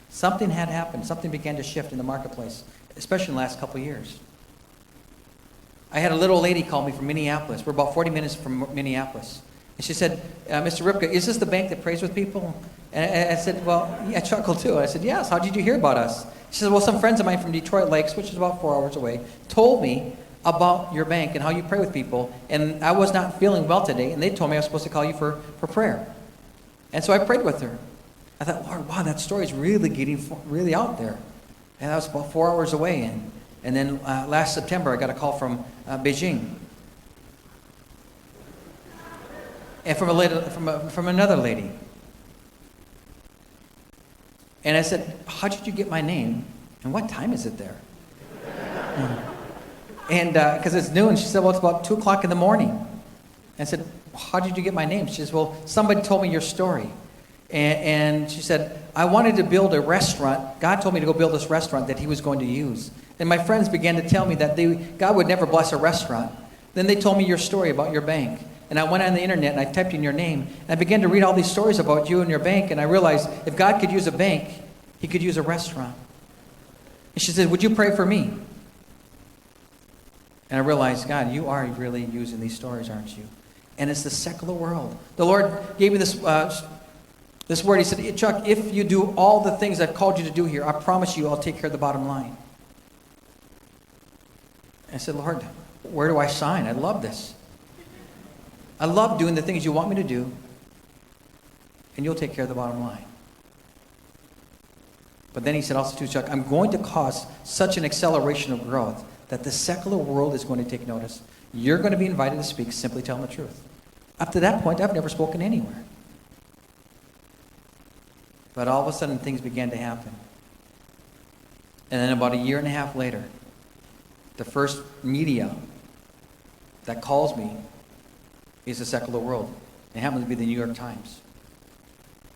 Something had happened. Something began to shift in the marketplace, especially in the last couple of years. I had a little lady call me from Minneapolis. We're about 40 minutes from Minneapolis. And she said, Mr. Ripka, is this the bank that prays with people? And I said, well, yeah, I chuckled too. I said, yes, how did you hear about us? She said, well, some friends of mine from Detroit Lakes, which is about 4 hours away, told me about your bank and how you pray with people. And I was not feeling well today, and they told me I was supposed to call you for prayer. And so I prayed with her. I thought, Lord, wow, that story is really getting really out there. And that was about 4 hours away. And then last September, I got a call from Beijing. And from another lady. And I said, how did you get my name? And what time is it there? And because it's noon, she said, well, it's about 2 o'clock in the morning. And I said, how did you get my name? She says, well, somebody told me your story. And she said, I wanted to build a restaurant. God told me to go build this restaurant that he was going to use. And my friends began to tell me that God would never bless a restaurant. Then they told me your story about your bank. And I went on the internet and I typed in your name. And I began to read all these stories about you and your bank. And I realized if God could use a bank, he could use a restaurant. And she said, would you pray for me? And I realized, God, you are really using these stories, aren't you? And it's the secular world. The Lord gave me this word. He said, Chuck, if you do all the things I've called you to do here, I promise you I'll take care of the bottom line. I said, Lord, where do I sign? I love this. I love doing the things you want me to do, and you'll take care of the bottom line. But then he said also to Chuck, I'm going to cause such an acceleration of growth that the secular world is going to take notice. You're going to be invited to speak, simply tell them the truth. Up to that point, I've never spoken anywhere. But all of a sudden, things began to happen. And then about 1.5 years later, the first media that calls me is the secular world. It happens to be the New York Times.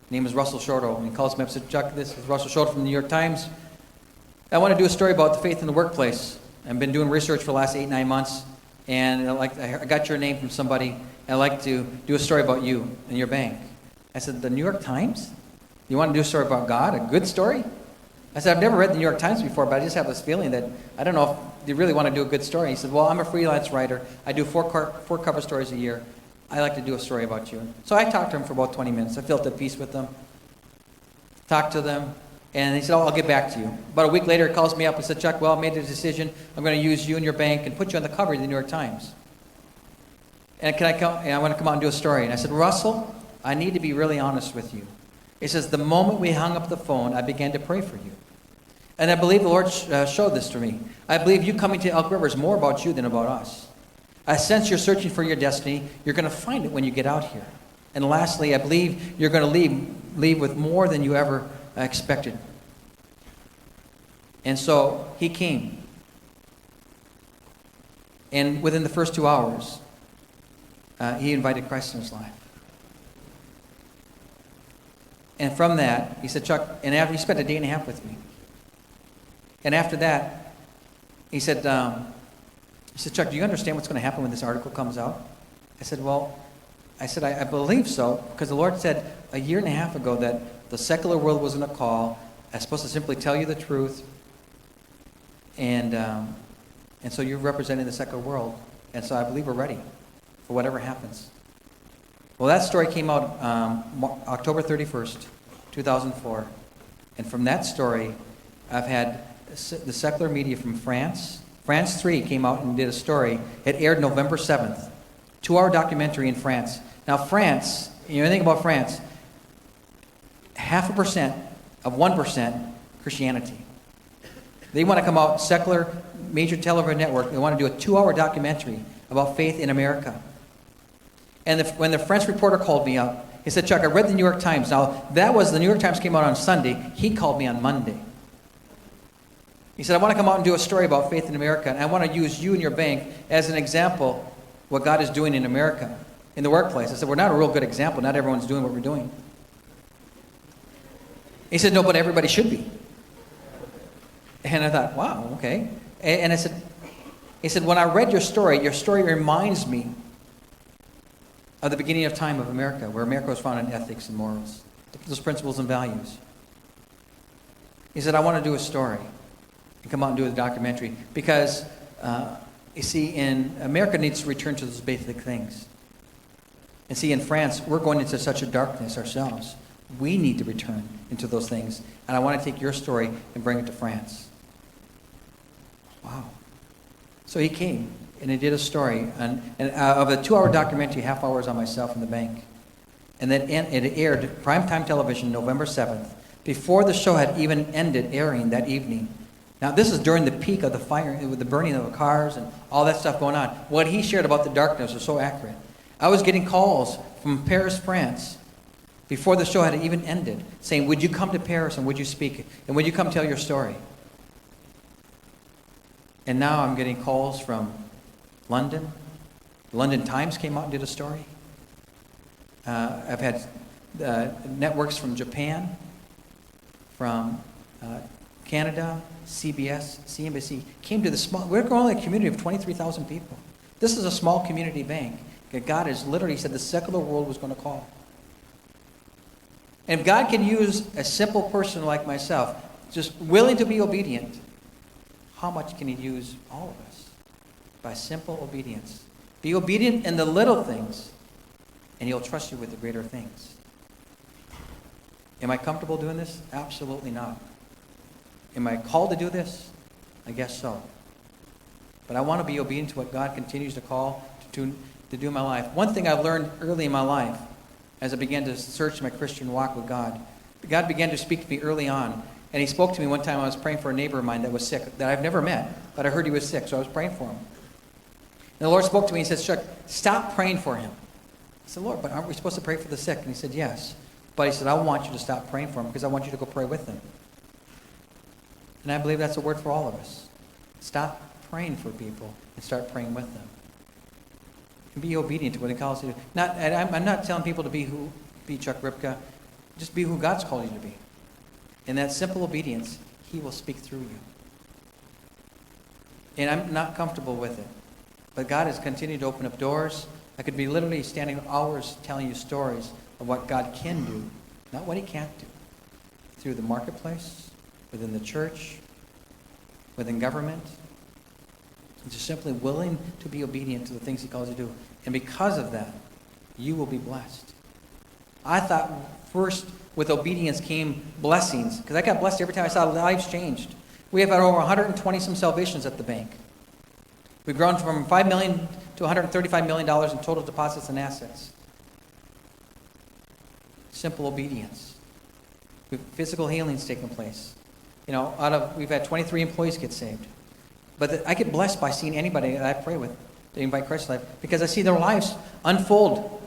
His name is Russell Shorto, and he calls me up and said, Chuck, this is Russell Shorto from the New York Times. I want to do a story about the faith in the workplace. I've been doing research for the last 8-9 months, and I got your name from somebody, and I'd like to do a story about you and your bank. I said, the New York Times? You want to do a story about God, a good story? I said, I've never read the New York Times before, but I just have this feeling that I don't know if you really want to do a good story. He said, well, I'm a freelance writer. I do 4 cover stories a year. I like to do a story about you. So I talked to him for about 20 minutes. I felt at peace with them, talked to them, and he said, I'll get back to you. About a week later, he calls me up and said, Chuck, well, I made a decision. I'm going to use you and your bank and put you on the cover of the New York Times. And can I come? And I want to come out and do a story. And I said, Russell, I need to be really honest with you. He says, the moment we hung up the phone, I began to pray for you. And I believe the Lord showed this to me. I believe you coming to Elk River is more about you than about us. I sense you're searching for your destiny. You're going to find it when you get out here. And lastly, I believe you're going to leave with more than you ever expected. And so he came. And within the first 2 hours, he invited Christ in his life. And from that, he said, Chuck, and after he spent 1.5 days with me. And after that, he said, Chuck, do you understand what's going to happen when this article comes out? I said, I believe so, because the Lord said 1.5 years ago that the secular world was going to call. I was supposed to simply tell you the truth. And so you're representing the secular world. And so I believe we're ready for whatever happens. Well, that story came out October 31st, 2004. And from that story, I've had the secular media from France. France 3 came out and did a story. It aired November 7th. 2-hour documentary in France. Now, France, you know anything about France? 0.5% of 1% Christianity. They want to come out, secular, major television network. They want to do a 2-hour documentary about faith in America. And when the French reporter called me up, he said, Chuck, I read the New York Times. Now, the New York Times came out on Sunday. He called me on Monday. He said, I want to come out and do a story about faith in America, and I want to use you and your bank as an example what God is doing in America, in the workplace. I said, we're not a real good example. Not everyone's doing what we're doing. He said, no, but everybody should be. And I thought, wow, okay. And I said, he said, when I read your story reminds me of the beginning of time of America, where America was founded on ethics and morals, those principles and values. He said, I want to do a story and come out and do a documentary because, you see, America needs to return to those basic things. And see, in France, we're going into such a darkness ourselves. We need to return into those things. And I want to take your story and bring it to France. Wow. So he came and he did a story of a 2-hour documentary, half hours on myself in the bank. And then it aired primetime television November 7th, before the show had even ended airing that evening. Now, this is during the peak of the fire, with the burning of the cars and all that stuff going on. What he shared about the darkness was so accurate. I was getting calls from Paris, France, before the show had even ended, saying, would you come to Paris and would you speak? And would you come tell your story? And now I'm getting calls from London. The London Times came out and did a story. I've had networks from Japan, from Canada, CBS, CNBC, came to the small, we're growing a community of 23,000 people. This is a small community bank that God has literally said the secular world was going to call. And if God can use a simple person like myself, just willing to be obedient, how much can he use all of us? By simple obedience. Be obedient in the little things, and he'll trust you with the greater things. Am I comfortable doing this? Absolutely not. Am I called to do this? I guess so. But I want to be obedient to what God continues to call to do in my life. One thing I've learned early in my life, as I began to search my Christian walk with God, God began to speak to me early on. And he spoke to me one time. I was praying for a neighbor of mine that was sick, that I've never met, but I heard he was sick, so I was praying for him. And the Lord spoke to me and he said, Chuck, stop praying for him. I said, Lord, but aren't we supposed to pray for the sick? And he said, yes. But he said, I want you to stop praying for him because I want you to go pray with them. And I believe that's a word for all of us. Stop praying for people and start praying with them. And be obedient to what he calls you to do. I'm not telling people to be Chuck Ripka. Just be who God's called you to be. In that simple obedience, he will speak through you. And I'm not comfortable with it. But God has continued to open up doors. I could be literally standing hours telling you stories of what God can do, not what he can't do. Through the marketplace, within the church, within government. And just simply willing to be obedient to the things he calls you to do. And because of that, you will be blessed. I thought first with obedience came blessings, because I got blessed every time I saw lives changed. We have had over 120 some salvations at the bank. We've grown from $5 million to $135 million in total deposits and assets. Simple obedience. Physical healing's taken place. We've had 23 employees get saved. But I get blessed by seeing anybody that I pray with, to invite Christ's life, because I see their lives unfold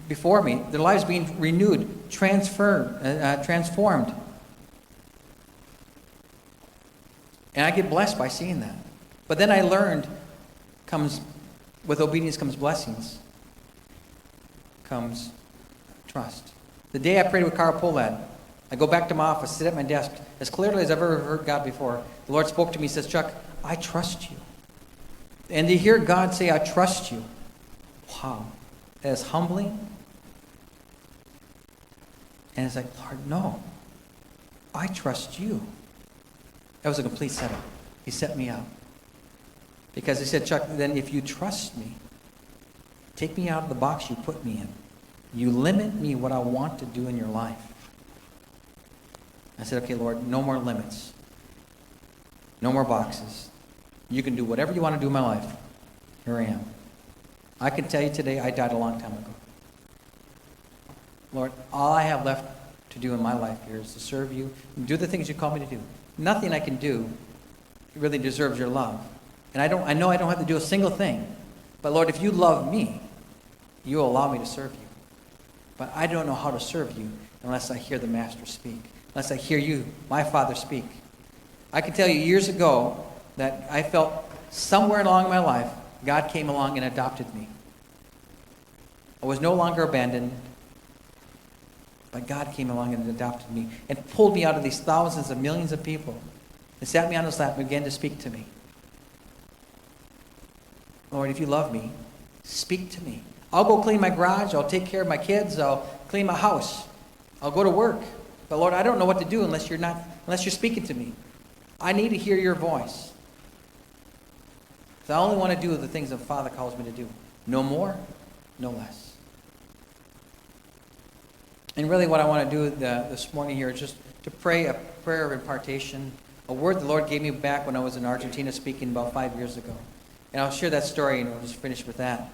before me, their lives being renewed, transformed. And I get blessed by seeing that. But then I learned, with obedience comes blessings, comes trust. The day I prayed with Carl Pohlad, I go back to my office, sit at my desk, as clearly as I've ever heard God before. The Lord spoke to me, says, Chuck, I trust you. And to hear God say, I trust you, wow, that is humbling. And it's like, Lord, no, I trust you. That was a complete setup. He set me up. Because he said, Chuck, then if you trust me, take me out of the box you put me in. You limit me what I want to do in your life. I said, okay, Lord, no more limits. No more boxes. You can do whatever you want to do in my life. Here I am. I can tell you today, I died a long time ago. Lord, all I have left to do in my life here is to serve you and do the things you call me to do. Nothing I can do really deserves your love. And I know I don't have to do a single thing. But Lord, if you love me, you will allow me to serve you. But I don't know how to serve you unless I hear the Master speak, unless I hear you, my Father, speak. I can tell you years ago that I felt somewhere along my life, God came along and adopted me. I was no longer abandoned, but God came along and adopted me and pulled me out of these thousands of millions of people and sat me on his lap and began to speak to me. Lord, if you love me, speak to me. I'll go clean my garage. I'll take care of my kids. I'll clean my house. I'll go to work. But Lord, I don't know what to do unless you're speaking to me. I need to hear your voice. So I only want to do the things the Father calls me to do. No more, no less. And really what I want to do this morning here is just to pray a prayer of impartation, a word the Lord gave me back when I was in Argentina speaking about 5 years ago. And I'll share that story and we'll just finish with that.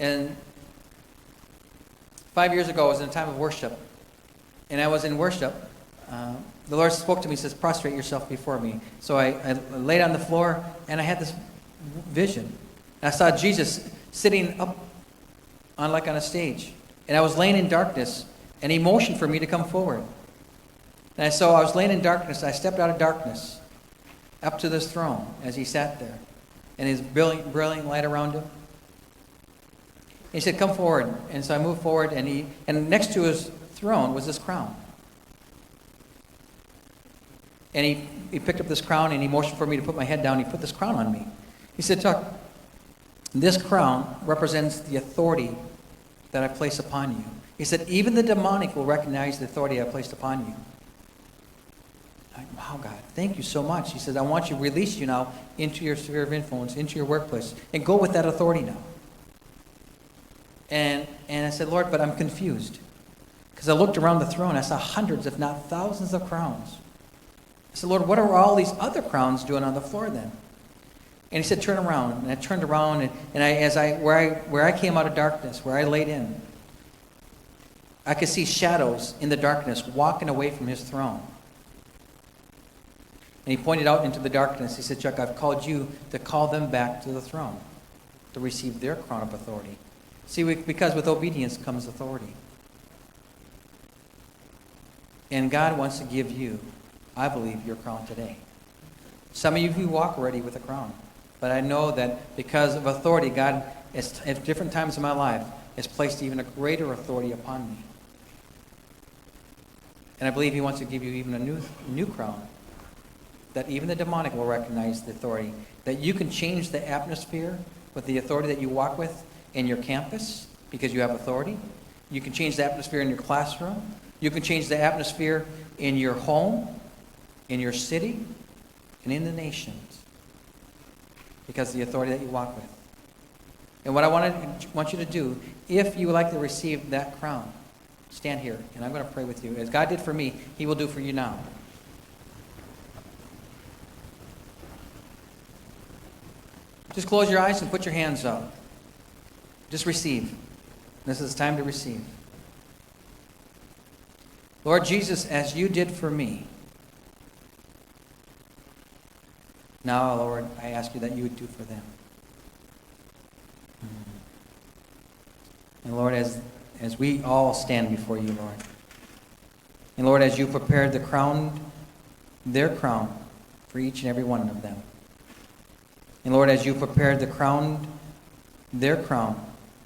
And 5 years ago, I was in a time of worship. And I was in worship. The Lord spoke to me and says, prostrate yourself before me. So I laid on the floor and I had this vision. And I saw Jesus sitting up on a stage. And I was laying in darkness. And he motioned for me to come forward. And so I was laying in darkness. I stepped out of darkness up to this throne as he sat there. And his brilliant light around him. He said, come forward. And so I moved forward, and next to his throne was this crown. And he picked up this crown, and he motioned for me to put my head down. He put this crown on me. He said, Chuck, this crown represents the authority that I place upon you. He said, even the demonic will recognize the authority I placed upon you. Wow, God, thank you so much. He said, I want you to release you now into your sphere of influence, into your workplace, and go with that authority now. And I said, Lord, but I'm confused. Because I looked around the throne, I saw hundreds, if not thousands of crowns. I said, Lord, what are all these other crowns doing on the floor then? And he said, turn around. And I turned around, and where I came out of darkness, where I laid in, I could see shadows in the darkness walking away from his throne. And he pointed out into the darkness. He said, Chuck, I've called you to call them back to the throne, to receive their crown of authority. See, because with obedience comes authority. And God wants to give you, I believe, your crown today. Some of you walk already with a crown. But I know that because of authority, God, at different times in my life, has placed even a greater authority upon me. And I believe he wants to give you even a new crown. That even the demonic will recognize the authority. That you can change the atmosphere with the authority that you walk with in your campus because you have authority. You can change the atmosphere in your classroom. You can change the atmosphere in your home, in your city, and in the nations because of the authority that you walk with. And what I want you to do, if you would like to receive that crown, stand here, and I'm going to pray with you. As God did for me, he will do for you now. Just close your eyes and put your hands up. Just receive. This is time to receive. Lord Jesus, as you did for me, now, Lord, I ask you that you would do for them. And Lord, as we all stand before you, Lord, and Lord, as you prepared their crown for each and every one of them, and Lord, as you prepared their crown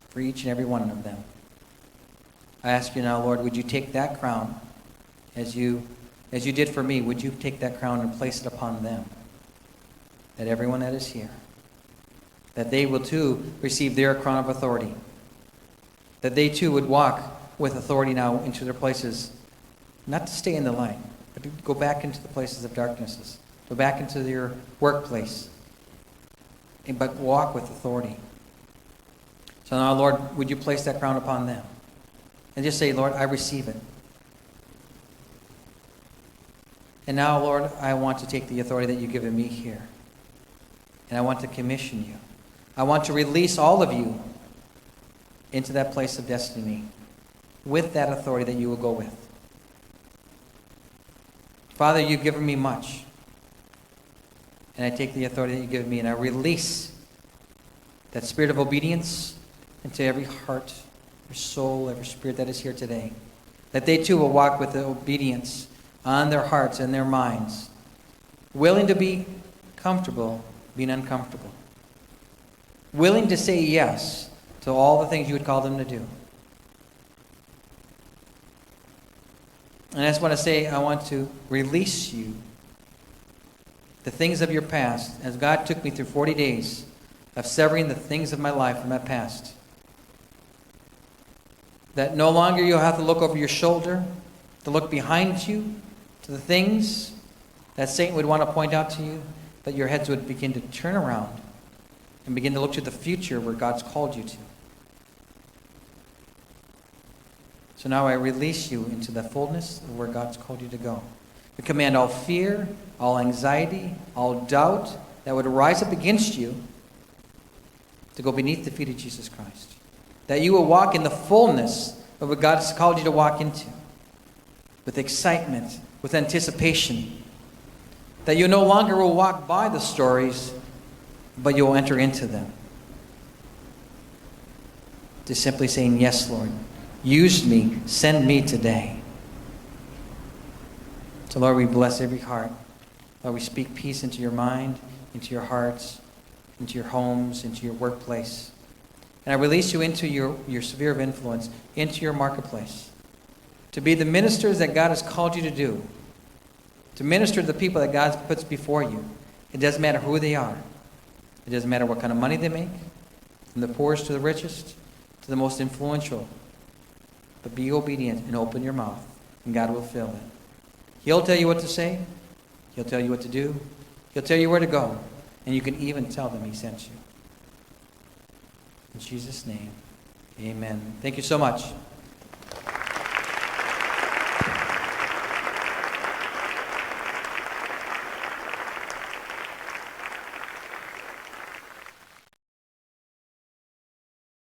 for each and every one of them, I ask you now, Lord, would you take that crown as you did for me, would you take that crown and place it upon them? That everyone that is here, that they will too receive their crown of authority. That they too would walk with authority now into their places, not to stay in the light, but to go back into the places of darknesses, go back into their workplace, but walk with authority. So now, Lord, would you place that crown upon them? And just say, Lord, I receive it. And now, Lord, I want to take the authority that you've given me here. And I want to commission you. I want to release all of you into that place of destiny with that authority that you will go with. Father, you've given me much. And I take the authority that you've given me and I release that spirit of obedience into every heart, every soul, every spirit that is here today. That they too will walk with the obedience on their hearts and their minds, willing to be comfortable being uncomfortable, willing to say yes to all the things you would call them to do. And I just want to say, I want to release you the things of your past, as God took me through 40 days of severing the things of my life from my past. That no longer you'll have to look over your shoulder, to look behind you, to the things that Satan would want to point out to you, but your heads would begin to turn around and begin to look to the future where God's called you to. So now I release you into the fullness of where God's called you to go. We command all fear, all anxiety, all doubt that would rise up against you to go beneath the feet of Jesus Christ. That you will walk in the fullness of what God has called you to walk into, with excitement, with anticipation. That you no longer will walk by the stories, but you will enter into them. Just simply saying, yes, Lord, use me, send me today. So Lord, we bless every heart. Lord, we speak peace into your mind, into your hearts, into your homes, into your workplace. And I release you into your sphere of influence, into your marketplace, to be the ministers that God has called you to do, to minister to the people that God puts before you. It doesn't matter who they are. It doesn't matter what kind of money they make, from the poorest to the richest, to the most influential. But be obedient and open your mouth, and God will fill it. He'll tell you what to say. He'll tell you what to do. He'll tell you where to go. And you can even tell them he sent you. In Jesus' name, amen. Thank you so much.